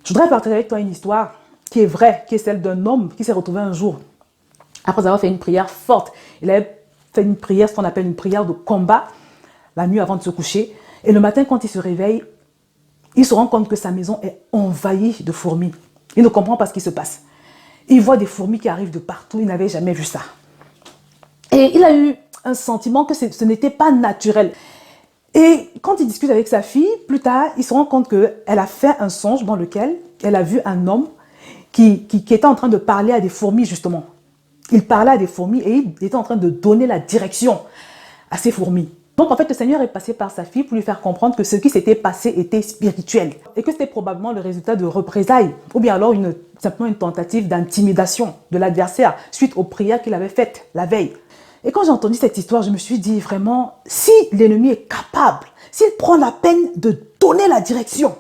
Je voudrais partager avec toi une histoire qui est vraie, qui est celle d'un homme qui s'est retrouvé un jour, après avoir fait une prière forte. Il avait fait une prière, ce qu'on appelle une prière de combat, la nuit avant de se coucher. Et le matin, quand il se réveille, il se rend compte que sa maison est envahie de fourmis. Il ne comprend pas ce qui se passe. Il voit des fourmis qui arrivent de partout, il n'avait jamais vu ça. Et il a eu un sentiment que ce n'était pas naturel. Et quand il discute avec sa fille, plus tard, il se rend compte qu'elle a fait un songe dans lequel elle a vu un homme qui était en train de parler à des fourmis, justement. Il parlait à des fourmis et il était en train de donner la direction à ces fourmis. Donc, en fait, le Seigneur est passé par sa fille pour lui faire comprendre que ce qui s'était passé était spirituel et que c'était probablement le résultat de représailles ou bien alors simplement une tentative d'intimidation de l'adversaire suite aux prières qu'il avait faites la veille. Et quand j'ai entendu cette histoire, je me suis dit vraiment, si l'ennemi est capable, s'il prend la peine de donner la direction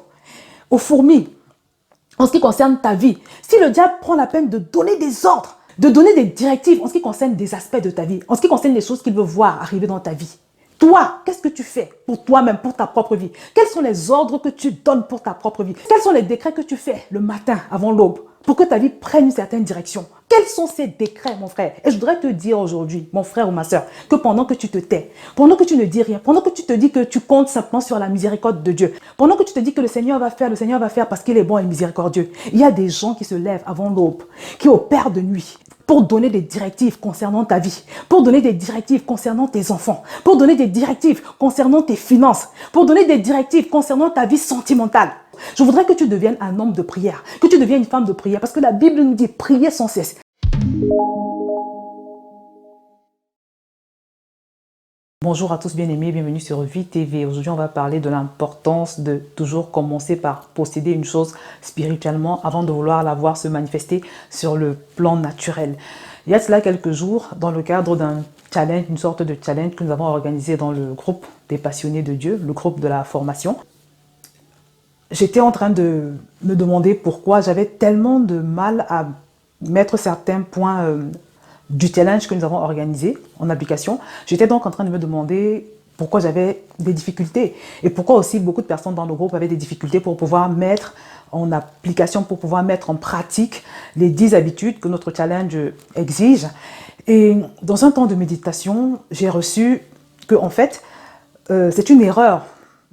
aux fourmis en ce qui concerne ta vie, si le diable prend la peine de donner des ordres, de donner des directives en ce qui concerne des aspects de ta vie, en ce qui concerne les choses qu'il veut voir arriver dans ta vie, toi, qu'est-ce que tu fais pour toi-même, pour ta propre vie? Quels sont les ordres que tu donnes pour ta propre vie? Quels sont les décrets que tu fais le matin avant l'aube pour que ta vie prenne une certaine direction? Quels sont ces décrets, mon frère? Et je voudrais te dire aujourd'hui, mon frère ou ma soeur, que pendant que tu te tais, pendant que tu ne dis rien, pendant que tu te dis que tu comptes simplement sur la miséricorde de Dieu, pendant que tu te dis que le Seigneur va faire parce qu'il est bon et miséricordieux, il y a des gens qui se lèvent avant l'aube, qui opèrent de nuit, pour donner des directives concernant ta vie, pour donner des directives concernant tes enfants, pour donner des directives concernant tes finances, pour donner des directives concernant ta vie sentimentale. Je voudrais que tu deviennes un homme de prière, que tu deviennes une femme de prière, parce que la Bible nous dit prier sans cesse. Bonjour à tous bien-aimés, bienvenue sur Vie TV. Aujourd'hui, on va parler de l'importance de toujours commencer par posséder une chose spirituellement avant de vouloir la voir se manifester sur le plan naturel. Il y a cela quelques jours, dans le cadre d'un challenge, une sorte de challenge que nous avons organisé dans le groupe des passionnés de Dieu, le groupe de la formation. J'étais en train de me demander pourquoi j'avais tellement de mal à mettre certains points du challenge que nous avons organisé en application. J'étais donc en train de me demander pourquoi j'avais des difficultés et pourquoi aussi beaucoup de personnes dans le groupe avaient des difficultés pour pouvoir mettre en application, pour pouvoir mettre en pratique les 10 habitudes que notre challenge exige. Et dans un temps de méditation, j'ai reçu que en fait, c'est une erreur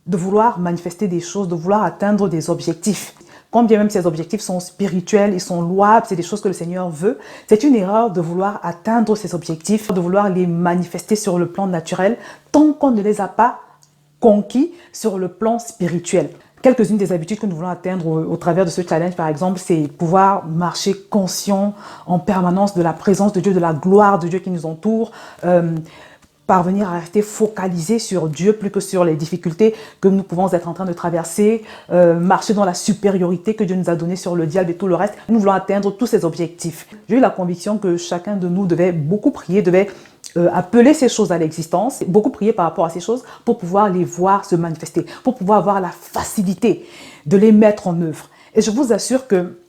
de vouloir manifester des choses, de vouloir atteindre des objectifs. Quand bien même ces objectifs sont spirituels, ils sont louables, c'est des choses que le Seigneur veut, c'est une erreur de vouloir atteindre ces objectifs, de vouloir les manifester sur le plan naturel, tant qu'on ne les a pas conquis sur le plan spirituel. Quelques-unes des habitudes que nous voulons atteindre au travers de ce challenge, par exemple, c'est pouvoir marcher conscient en permanence de la présence de Dieu, de la gloire de Dieu qui nous entoure, parvenir à rester focalisé sur Dieu plus que sur les difficultés que nous pouvons être en train de traverser, marcher dans la supériorité que Dieu nous a donnée sur le diable et tout le reste. Nous voulons atteindre tous ces objectifs. J'ai eu la conviction que chacun de nous devait beaucoup prier, devait appeler ces choses à l'existence, beaucoup prier par rapport à ces choses pour pouvoir les voir se manifester, pour pouvoir avoir la facilité de les mettre en œuvre. Et je vous assure que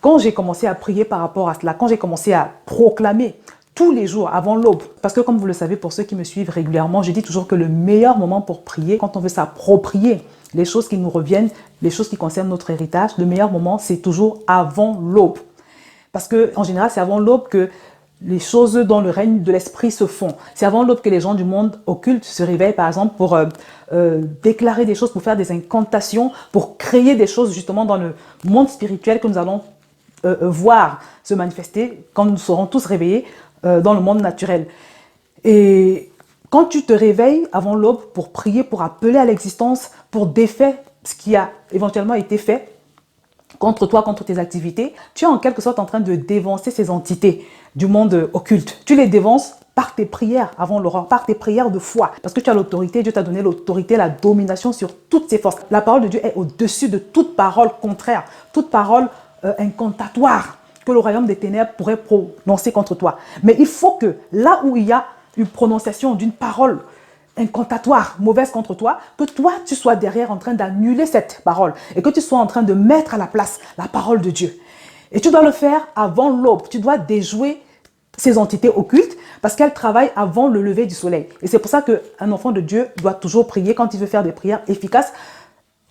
quand j'ai commencé à prier par rapport à cela, quand j'ai commencé à proclamer tous les jours avant l'aube, parce que comme vous le savez, pour ceux qui me suivent régulièrement, je dis toujours que le meilleur moment pour prier, quand on veut s'approprier les choses qui nous reviennent, les choses qui concernent notre héritage, le meilleur moment, c'est toujours avant l'aube. Parce qu'en général, c'est avant l'aube que les choses dans le règne de l'esprit se font. C'est avant l'aube que les gens du monde occulte se réveillent, par exemple, pour déclarer des choses, pour faire des incantations, pour créer des choses justement dans le monde spirituel que nous allons voir se manifester quand nous serons tous réveillés dans le monde naturel. Et quand tu te réveilles avant l'aube pour prier, pour appeler à l'existence, pour défaire ce qui a éventuellement été fait contre toi, contre tes activités, tu es en quelque sorte en train de dévancer ces entités du monde occulte. Tu les dévances par tes prières avant l'aurore, par tes prières de foi. Parce que tu as l'autorité, Dieu t'a donné l'autorité, la domination sur toutes ces forces. La parole de Dieu est au-dessus de toute parole contraire, toute parole incantatoire que le royaume des ténèbres pourrait prononcer contre toi. Mais il faut que là où il y a une prononciation d'une parole incantatoire, mauvaise contre toi, que toi, tu sois derrière en train d'annuler cette parole et que tu sois en train de mettre à la place la parole de Dieu. Et tu dois le faire avant l'aube. Tu dois déjouer ces entités occultes parce qu'elles travaillent avant le lever du soleil. Et c'est pour ça qu'un enfant de Dieu doit toujours prier quand il veut faire des prières efficaces.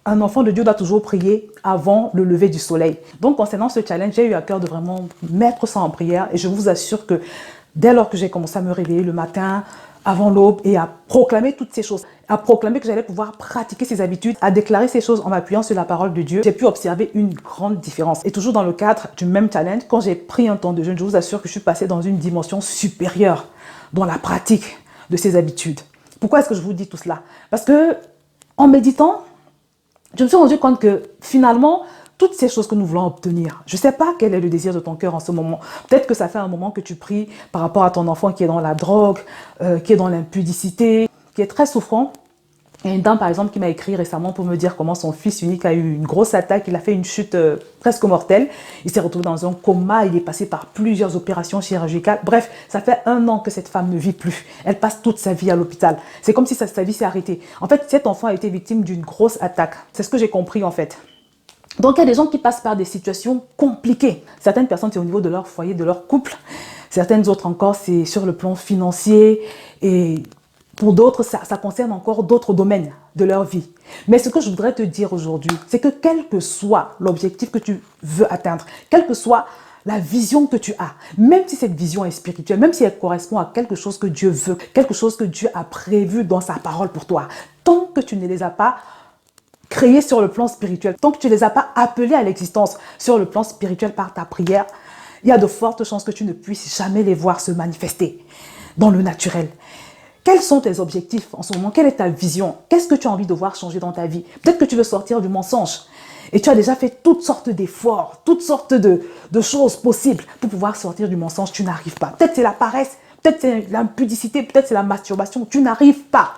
un enfant de Dieu doit toujours prier avant le lever du soleil. Donc, concernant ce challenge, j'ai eu à cœur de vraiment mettre ça en prière. Et je vous assure que dès lors que j'ai commencé à me réveiller le matin, avant l'aube, et à proclamer toutes ces choses, à proclamer que j'allais pouvoir pratiquer ces habitudes, à déclarer ces choses en m'appuyant sur la parole de Dieu, j'ai pu observer une grande différence. Et toujours dans le cadre du même challenge, quand j'ai pris un temps de jeûne, je vous assure que je suis passée dans une dimension supérieure dans la pratique de ces habitudes. Pourquoi est-ce que je vous dis tout cela? Parce que en méditant, je me suis rendu compte que finalement, toutes ces choses que nous voulons obtenir, je ne sais pas quel est le désir de ton cœur en ce moment. Peut-être que ça fait un moment que tu pries par rapport à ton enfant qui est dans la drogue, qui est dans l'impudicité, qui est très souffrant. Il y a une dame, par exemple, qui m'a écrit récemment pour me dire comment son fils unique a eu une grosse attaque. Il a fait une chute presque mortelle. Il s'est retrouvé dans un coma. Il est passé par plusieurs opérations chirurgicales. Bref, ça fait 1 an que cette femme ne vit plus. Elle passe toute sa vie à l'hôpital. C'est comme si sa vie s'est arrêtée. En fait, cet enfant a été victime d'une grosse attaque. C'est ce que j'ai compris, en fait. Donc, il y a des gens qui passent par des situations compliquées. Certaines personnes, c'est au niveau de leur foyer, de leur couple. Certaines autres encore, c'est sur le plan financier. Et pour d'autres, ça concerne encore d'autres domaines de leur vie. Mais ce que je voudrais te dire aujourd'hui, c'est que quel que soit l'objectif que tu veux atteindre, quelle que soit la vision que tu as, même si cette vision est spirituelle, même si elle correspond à quelque chose que Dieu veut, quelque chose que Dieu a prévu dans sa parole pour toi, tant que tu ne les as pas créés sur le plan spirituel, tant que tu ne les as pas appelés à l'existence sur le plan spirituel par ta prière, il y a de fortes chances que tu ne puisses jamais les voir se manifester dans le naturel. Quels sont tes objectifs en ce moment? Quelle est ta vision? Qu'est-ce que tu as envie de voir changer dans ta vie? Peut-être que tu veux sortir du mensonge et tu as déjà fait toutes sortes d'efforts, toutes sortes de choses possibles pour pouvoir sortir du mensonge. Tu n'arrives pas. Peut-être c'est la paresse, peut-être c'est l'impudicité, peut-être c'est la masturbation. Tu n'arrives pas.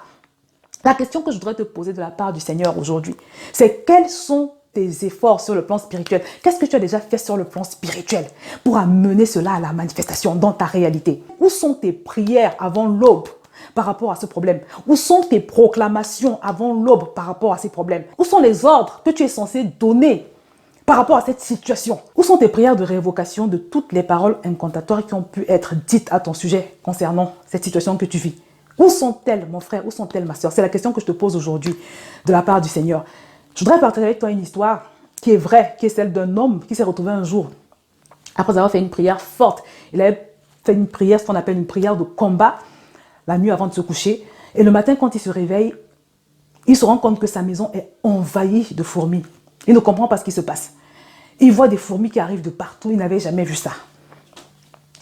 La question que je voudrais te poser de la part du Seigneur aujourd'hui, c'est quels sont tes efforts sur le plan spirituel? Qu'est-ce que tu as déjà fait sur le plan spirituel pour amener cela à la manifestation dans ta réalité? Où sont tes prières avant l'aube par rapport à ce problème? Où sont tes proclamations avant l'aube par rapport à ces problèmes? Où sont les ordres que tu es censé donner par rapport à cette situation? Où sont tes prières de révocation de toutes les paroles incantatoires qui ont pu être dites à ton sujet concernant cette situation que tu vis? Où sont-elles, mon frère? Où sont-elles, ma soeur? C'est la question que je te pose aujourd'hui de la part du Seigneur. Je voudrais partager avec toi une histoire qui est vraie, qui est celle d'un homme qui s'est retrouvé un jour, après avoir fait une prière forte. Il avait fait une prière, ce qu'on appelle une prière de combat, la nuit avant de se coucher. Et le matin, quand il se réveille, il se rend compte que sa maison est envahie de fourmis. Il ne comprend pas ce qui se passe. Il voit des fourmis qui arrivent de partout. Il n'avait jamais vu ça.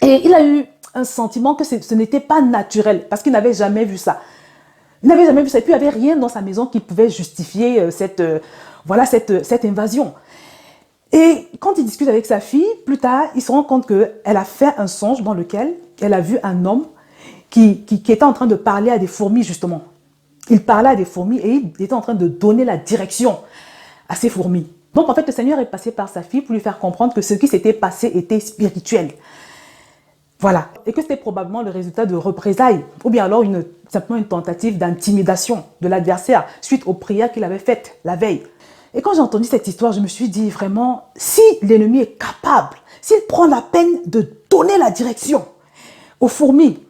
Et il a eu un sentiment que ce n'était pas naturel parce qu'il n'avait jamais vu ça. Il n'avait jamais vu ça. Et puis, il n'y avait rien dans sa maison qui pouvait justifier cette invasion. Et quand il discute avec sa fille, plus tard, il se rend compte qu'elle a fait un songe dans lequel elle a vu un homme qui était en train de parler à des fourmis, justement. Il parlait à des fourmis et il était en train de donner la direction à ces fourmis. Donc, en fait, le Seigneur est passé par sa fille pour lui faire comprendre que ce qui s'était passé était spirituel. Voilà. Et que c'était probablement le résultat de représailles ou bien alors simplement une tentative d'intimidation de l'adversaire suite aux prières qu'il avait faites la veille. Et quand j'ai entendu cette histoire, je me suis dit vraiment, si l'ennemi est capable, s'il prend la peine de donner la direction aux fourmis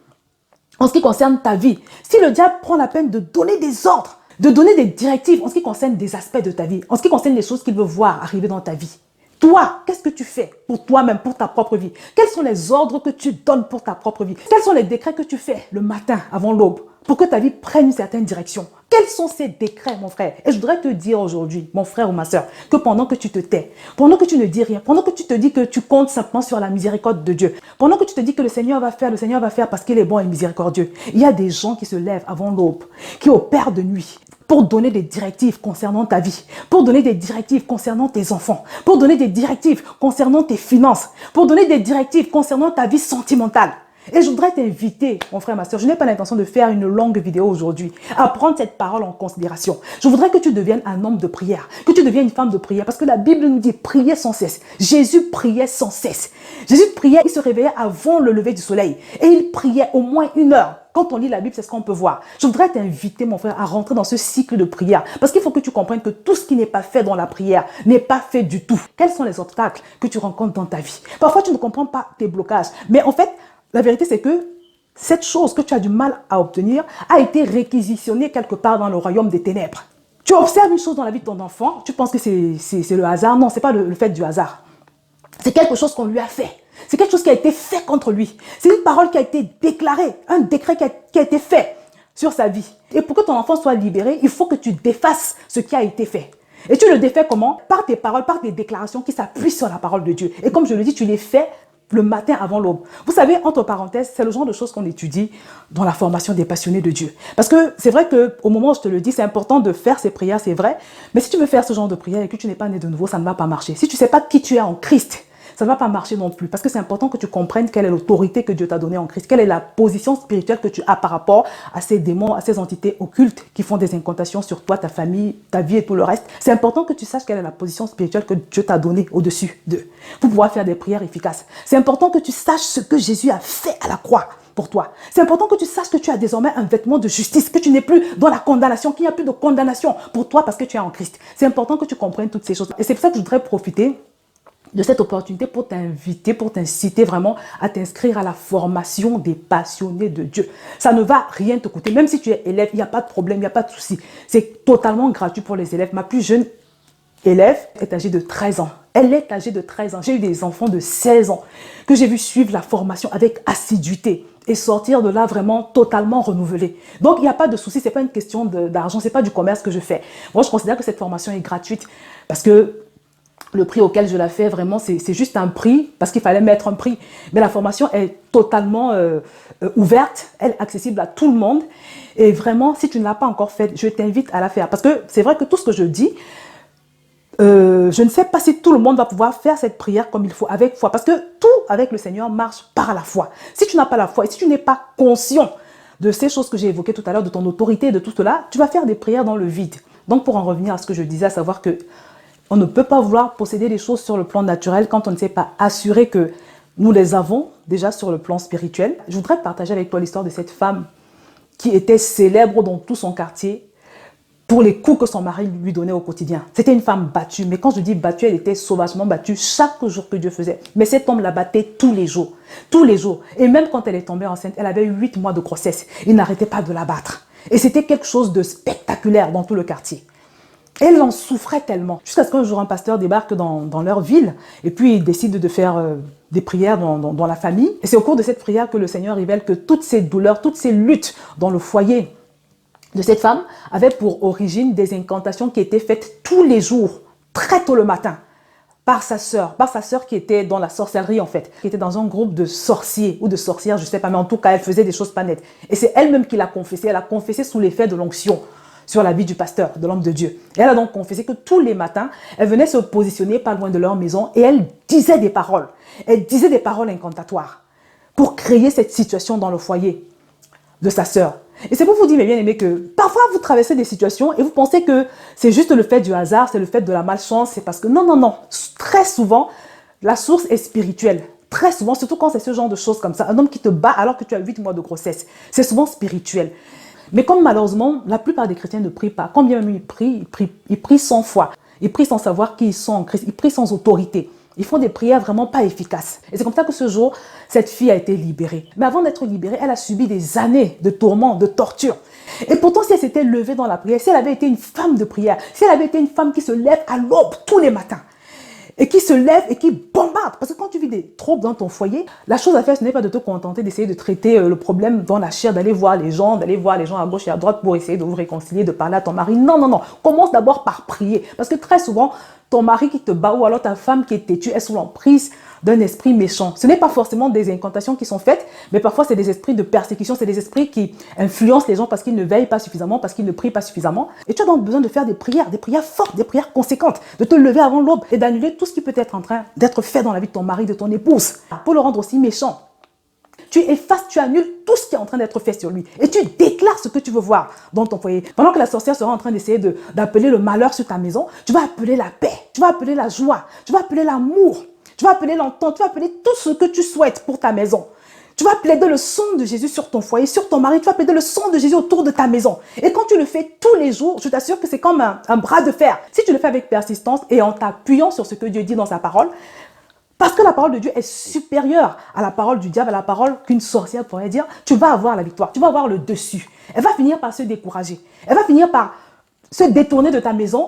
en ce qui concerne ta vie, si le diable prend la peine de donner des ordres, de donner des directives en ce qui concerne des aspects de ta vie, en ce qui concerne les choses qu'il veut voir arriver dans ta vie, toi, qu'est-ce que tu fais pour toi-même, pour ta propre vie? Quels sont les ordres que tu donnes pour ta propre vie? Quels sont les décrets que tu fais le matin avant l'aube pour que ta vie prenne une certaine direction? Quels sont ces décrets, mon frère? Et je voudrais te dire aujourd'hui, mon frère ou ma soeur, que pendant que tu te tais, pendant que tu ne dis rien, pendant que tu te dis que tu comptes simplement sur la miséricorde de Dieu, pendant que tu te dis que le Seigneur va faire parce qu'il est bon et miséricordieux, il y a des gens qui se lèvent avant l'aube, qui opèrent de nuit, pour donner des directives concernant ta vie, pour donner des directives concernant tes enfants, pour donner des directives concernant tes finances, pour donner des directives concernant ta vie sentimentale. Et je voudrais t'inviter, mon frère, ma soeur, je n'ai pas l'intention de faire une longue vidéo aujourd'hui, à prendre cette parole en considération. Je voudrais que tu deviennes un homme de prière, que tu deviennes une femme de prière, parce que la Bible nous dit prier sans cesse. Jésus priait sans cesse. Jésus priait, il se réveillait avant le lever du soleil, et il priait au moins 1 heure. Quand on lit la Bible, c'est ce qu'on peut voir. Je voudrais t'inviter, mon frère, à rentrer dans ce cycle de prière. Parce qu'il faut que tu comprennes que tout ce qui n'est pas fait dans la prière n'est pas fait du tout. Quels sont les obstacles que tu rencontres dans ta vie? Parfois, tu ne comprends pas tes blocages. Mais en fait, la vérité, c'est que cette chose que tu as du mal à obtenir a été réquisitionnée quelque part dans le royaume des ténèbres. Tu observes une chose dans la vie de ton enfant, tu penses que c'est le hasard. Non, ce n'est pas le fait du hasard. C'est quelque chose qu'on lui a fait. C'est quelque chose qui a été fait contre lui. C'est une parole qui a été déclarée, un décret qui a été fait sur sa vie. Et pour que ton enfant soit libéré, il faut que tu défasses ce qui a été fait. Et tu le défais comment? Par tes paroles, par tes déclarations qui s'appuient sur la parole de Dieu. Et comme je le dis, tu les fais le matin avant l'aube. Vous savez, entre parenthèses, c'est le genre de choses qu'on étudie dans la formation des passionnés de Dieu. Parce que c'est vrai qu'au moment où je te le dis, c'est important de faire ces prières, c'est vrai. Mais si tu veux faire ce genre de prière et que tu n'es pas né de nouveau, ça ne va pas marcher. Si tu ne sais pas qui tu es en Christ, ça ne va pas marcher non plus. Parce que c'est important que tu comprennes quelle est l'autorité que Dieu t'a donnée en Christ. Quelle est la position spirituelle que tu as par rapport à ces démons, à ces entités occultes qui font des incantations sur toi, ta famille, ta vie et tout le reste. C'est important que tu saches quelle est la position spirituelle que Dieu t'a donnée au-dessus d'eux pour pouvoir faire des prières efficaces. C'est important que tu saches ce que Jésus a fait à la croix pour toi. C'est important que tu saches que tu as désormais un vêtement de justice, que tu n'es plus dans la condamnation, qu'il n'y a plus de condamnation pour toi parce que tu es en Christ. C'est important que tu comprennes toutes ces choses. Et c'est pour ça que je voudrais profiter de cette opportunité pour t'inviter, pour t'inciter vraiment à t'inscrire à la formation des passionnés de Dieu. Ça ne va rien te coûter. Même si tu es élève, il n'y a pas de problème, il n'y a pas de souci. C'est totalement gratuit pour les élèves. Ma plus jeune élève est âgée de 13 ans. Elle est âgée de 13 ans. J'ai eu des enfants de 16 ans que j'ai vu suivre la formation avec assiduité et sortir de là vraiment totalement renouvelés. Donc, il n'y a pas de souci. Ce n'est pas une question d'argent. Ce n'est pas du commerce que je fais. Moi, je considère que cette formation est gratuite parce que le prix auquel je la fais, vraiment, c'est juste un prix, parce qu'il fallait mettre un prix. Mais la formation est totalement ouverte, elle est accessible à tout le monde. Et vraiment, si tu ne l'as pas encore faite, je t'invite à la faire. Parce que c'est vrai que tout ce que je dis, je ne sais pas si tout le monde va pouvoir faire cette prière comme il faut, avec foi. Parce que tout avec le Seigneur marche par la foi. Si tu n'as pas la foi et si tu n'es pas conscient de ces choses que j'ai évoquées tout à l'heure, de ton autorité, de tout cela, tu vas faire des prières dans le vide. Donc, pour en revenir à ce que je disais, à savoir que on ne peut pas vouloir posséder les choses sur le plan naturel quand on ne s'est pas assuré que nous les avons déjà sur le plan spirituel. Je voudrais partager avec toi l'histoire de cette femme qui était célèbre dans tout son quartier pour les coups que son mari lui donnait au quotidien. C'était une femme battue, mais quand je dis battue, elle était sauvagement battue chaque jour que Dieu faisait. Mais cet homme la battait tous les jours. Tous les jours. Et même quand elle est tombée enceinte, elle avait 8 mois de grossesse. Il n'arrêtait pas de la battre. Et c'était quelque chose de spectaculaire dans tout le quartier. Elle en souffrait tellement. Jusqu'à ce qu'un jour, un pasteur débarque dans leur ville et puis il décide de faire des prières dans la famille. Et c'est au cours de cette prière que le Seigneur révèle que toutes ces douleurs, toutes ces luttes dans le foyer de cette femme avaient pour origine des incantations qui étaient faites tous les jours, très tôt le matin, par sa sœur qui était dans la sorcellerie en fait, qui était dans un groupe de sorciers ou de sorcières, je ne sais pas, mais en tout cas, elle faisait des choses pas nettes. Et c'est elle-même qui l'a confessé, elle a confessé sous l'effet de l'onction sur la vie du pasteur, de l'homme de Dieu. Et elle a donc confessé que tous les matins, elle venait se positionner pas loin de leur maison et elle disait des paroles. Elle disait des paroles incantatoires pour créer cette situation dans le foyer de sa sœur. Et c'est pour vous dire, mes bien-aimés, que parfois vous traversez des situations et vous pensez que c'est juste le fait du hasard, c'est le fait de la malchance, c'est parce que non, non, non. Très souvent, la source est spirituelle. Très souvent, surtout quand c'est ce genre de choses comme ça, un homme qui te bat alors que tu as 8 mois de grossesse, c'est souvent spirituel. Mais comme malheureusement, la plupart des chrétiens ne prient pas, quand bien même ils prient sans foi, ils prient sans savoir qui ils sont en Christ, ils prient sans autorité. Ils font des prières vraiment pas efficaces. Et c'est comme ça que ce jour, cette fille a été libérée. Mais avant d'être libérée, elle a subi des années de tourments, de tortures. Et pourtant, si elle s'était levée dans la prière, si elle avait été une femme de prière, si elle avait été une femme qui se lève à l'aube tous les matins, et qui se lève et qui bombarde. Parce que quand tu vis des troubles dans ton foyer, la chose à faire, ce n'est pas de te contenter d'essayer de traiter le problème dans la chair, d'aller voir les gens à gauche et à droite pour essayer de vous réconcilier, de parler à ton mari. Non, non, non. Commence d'abord par prier. Parce que très souvent, ton mari qui te bat ou alors ta femme qui est têtue est sous l'emprise d'un esprit méchant. Ce n'est pas forcément des incantations qui sont faites, mais parfois c'est des esprits de persécution, c'est des esprits qui influencent les gens parce qu'ils ne veillent pas suffisamment, parce qu'ils ne prient pas suffisamment. Et tu as donc besoin de faire des prières fortes, des prières conséquentes, de te lever avant l'aube et d'annuler tout ce qui peut être en train d'être fait dans la vie de ton mari, de ton épouse, pour le rendre aussi méchant. Tu effaces, tu annules tout ce qui est en train d'être fait sur lui. Et tu déclares ce que tu veux voir dans ton foyer. Pendant que la sorcière sera en train d'essayer d'appeler le malheur sur ta maison, tu vas appeler la paix, tu vas appeler la joie, tu vas appeler l'amour, tu vas appeler l'entente, tu vas appeler tout ce que tu souhaites pour ta maison. Tu vas plaider le sang de Jésus sur ton foyer, sur ton mari, tu vas plaider le sang de Jésus autour de ta maison. Et quand tu le fais tous les jours, je t'assure que c'est comme un bras de fer. Si tu le fais avec persistance et en t'appuyant sur ce que Dieu dit dans sa parole, parce que la parole de Dieu est supérieure à la parole du diable, à la parole qu'une sorcière pourrait dire, tu vas avoir la victoire, tu vas avoir le dessus. Elle va finir par se décourager. Elle va finir par se détourner de ta maison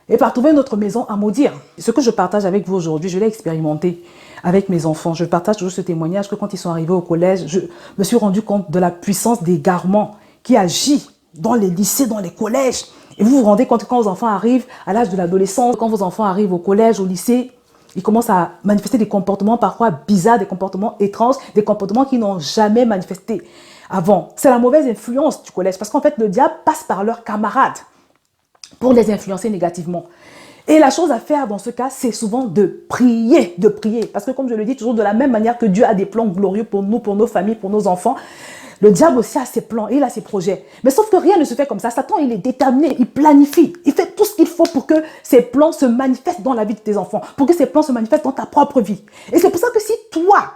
et par trouver une autre maison à maudire. Ce que je partage avec vous aujourd'hui, je l'ai expérimenté avec mes enfants. Je partage toujours ce témoignage que quand ils sont arrivés au collège, je me suis rendu compte de la puissance d'égarement qui agit dans les lycées, dans les collèges. Et vous vous rendez compte que quand vos enfants arrivent à l'âge de l'adolescence, quand vos enfants arrivent au collège, au lycée, ils commencent à manifester des comportements parfois bizarres, des comportements étranges, des comportements qu'ils n'ont jamais manifestés avant. C'est la mauvaise influence du collège parce qu'en fait, le diable passe par leurs camarades pour les influencer négativement. Et la chose à faire dans ce cas, c'est souvent de prier. Parce que comme je le dis toujours, de la même manière que Dieu a des plans glorieux pour nous, pour nos familles, pour nos enfants, le diable aussi a ses plans et il a ses projets. Mais sauf que rien ne se fait comme ça. Satan, il est déterminé, il planifie. Il fait tout ce qu'il faut pour que ses plans se manifestent dans la vie de tes enfants, pour que ses plans se manifestent dans ta propre vie. Et c'est pour ça que si toi,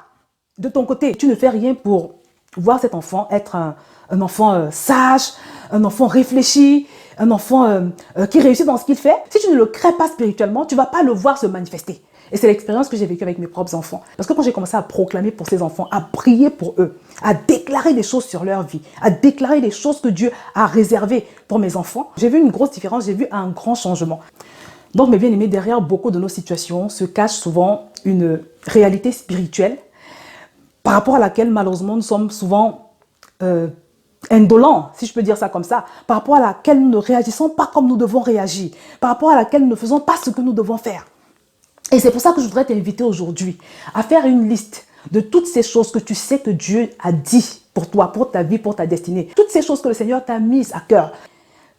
de ton côté, tu ne fais rien pour voir cet enfant être un enfant sage, un enfant réfléchi, un enfant qui réussit dans ce qu'il fait, si tu ne le crées pas spirituellement, tu ne vas pas le voir se manifester. Et c'est l'expérience que j'ai vécue avec mes propres enfants. Parce que quand j'ai commencé à proclamer pour ces enfants, à prier pour eux, à déclarer des choses sur leur vie, à déclarer des choses que Dieu a réservées pour mes enfants, j'ai vu une grosse différence, j'ai vu un grand changement. Donc mes bien-aimés, derrière beaucoup de nos situations se cache souvent une réalité spirituelle par rapport à laquelle malheureusement nous sommes souvent indolents, si je peux dire ça comme ça, par rapport à laquelle nous ne réagissons pas comme nous devons réagir, par rapport à laquelle nous ne faisons pas ce que nous devons faire. Et c'est pour ça que je voudrais t'inviter aujourd'hui à faire une liste de toutes ces choses que tu sais que Dieu a dit pour toi, pour ta vie, pour ta destinée. Toutes ces choses que le Seigneur t'a mises à cœur.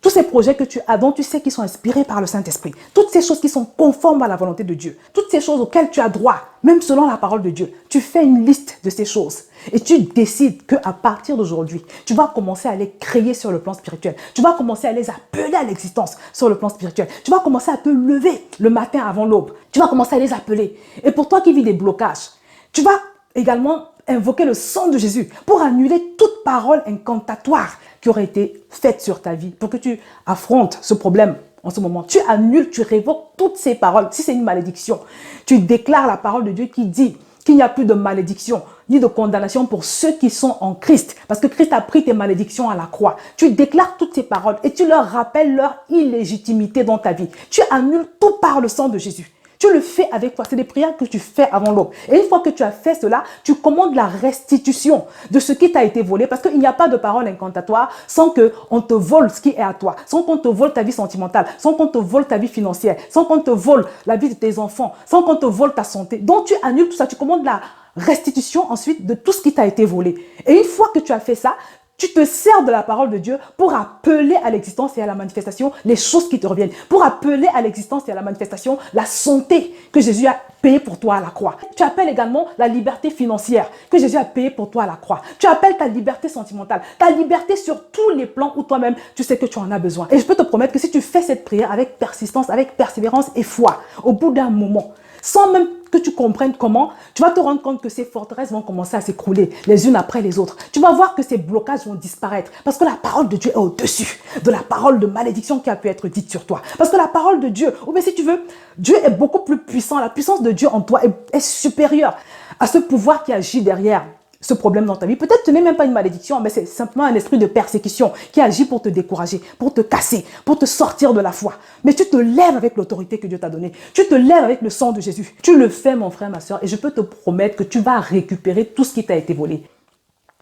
Tous ces projets que tu as, dont tu sais qu'ils sont inspirés par le Saint-Esprit. Toutes ces choses qui sont conformes à la volonté de Dieu. Toutes ces choses auxquelles tu as droit, même selon la parole de Dieu. Tu fais une liste de ces choses. Et tu décides qu'à partir d'aujourd'hui, tu vas commencer à les créer sur le plan spirituel. Tu vas commencer à les appeler à l'existence sur le plan spirituel. Tu vas commencer à te lever le matin avant l'aube. Tu vas commencer à les appeler. Et pour toi qui vis des blocages, tu vas également invoquer le sang de Jésus pour annuler toute parole incantatoire qui aurait été faite sur ta vie, pour que tu affrontes ce problème en ce moment. Tu annules, tu révoques toutes ces paroles. Si c'est une malédiction, tu déclares la parole de Dieu qui dit qu'il n'y a plus de malédiction ni de condamnation pour ceux qui sont en Christ. Parce que Christ a pris tes malédictions à la croix. Tu déclares toutes ces paroles et tu leur rappelles leur illégitimité dans ta vie. Tu annules tout par le sang de Jésus. Tu le fais avec toi. C'est des prières que tu fais avant l'aube. Et une fois que tu as fait cela, tu commandes la restitution de ce qui t'a été volé. Parce qu'il n'y a pas de parole incantatoire sans qu'on te vole ce qui est à toi. Sans qu'on te vole ta vie sentimentale. Sans qu'on te vole ta vie financière. Sans qu'on te vole la vie de tes enfants. Sans qu'on te vole ta santé. Donc tu annules tout ça. Tu commandes la restitution ensuite de tout ce qui t'a été volé. Et une fois que tu as fait ça, tu te sers de la parole de Dieu pour appeler à l'existence et à la manifestation les choses qui te reviennent. Pour appeler à l'existence et à la manifestation la santé que Jésus a payée pour toi à la croix. Tu appelles également la liberté financière que Jésus a payée pour toi à la croix. Tu appelles ta liberté sentimentale, ta liberté sur tous les plans où toi-même tu sais que tu en as besoin. Et je peux te promettre que si tu fais cette prière avec persistance, avec persévérance et foi, au bout d'un moment, sans même que tu comprennes comment, tu vas te rendre compte que ces forteresses vont commencer à s'écrouler les unes après les autres. Tu vas voir que ces blocages vont disparaître parce que la parole de Dieu est au-dessus de la parole de malédiction qui a pu être dite sur toi. Parce que la parole de Dieu, ou bien si tu veux, Dieu est beaucoup plus puissant. La puissance de Dieu en toi est supérieure à ce pouvoir qui agit derrière ce problème dans ta vie. Peut-être que ce n'est même pas une malédiction, mais c'est simplement un esprit de persécution qui agit pour te décourager, pour te casser, pour te sortir de la foi. Mais tu te lèves avec l'autorité que Dieu t'a donnée. Tu te lèves avec le sang de Jésus. Tu le fais, mon frère, ma soeur, et je peux te promettre que tu vas récupérer tout ce qui t'a été volé.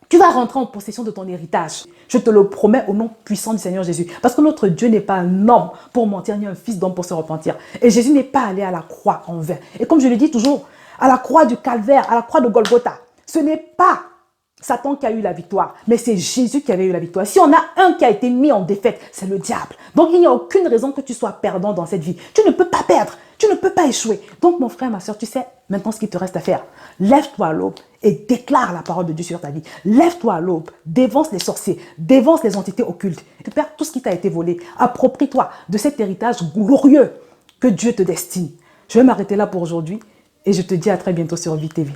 Tu vas rentrer en possession de ton héritage. Je te le promets au nom puissant du Seigneur Jésus. Parce que notre Dieu n'est pas un homme pour mentir, ni un fils d'homme pour se repentir. Et Jésus n'est pas allé à la croix en vain. Et comme je le dis toujours, à la croix du Calvaire, à la croix de Golgotha, ce n'est pas Satan qui a eu la victoire, mais c'est Jésus qui avait eu la victoire. Si on a un qui a été mis en défaite, c'est le diable. Donc il n'y a aucune raison que tu sois perdant dans cette vie. Tu ne peux pas perdre, tu ne peux pas échouer. Donc mon frère, ma soeur, tu sais maintenant ce qu'il te reste à faire. Lève-toi à l'aube et déclare la parole de Dieu sur ta vie. Lève-toi à l'aube, dévance les sorciers, dévance les entités occultes. Récupère tout ce qui t'a été volé. Approprie-toi de cet héritage glorieux que Dieu te destine. Je vais m'arrêter là pour aujourd'hui et je te dis à très bientôt sur VTV.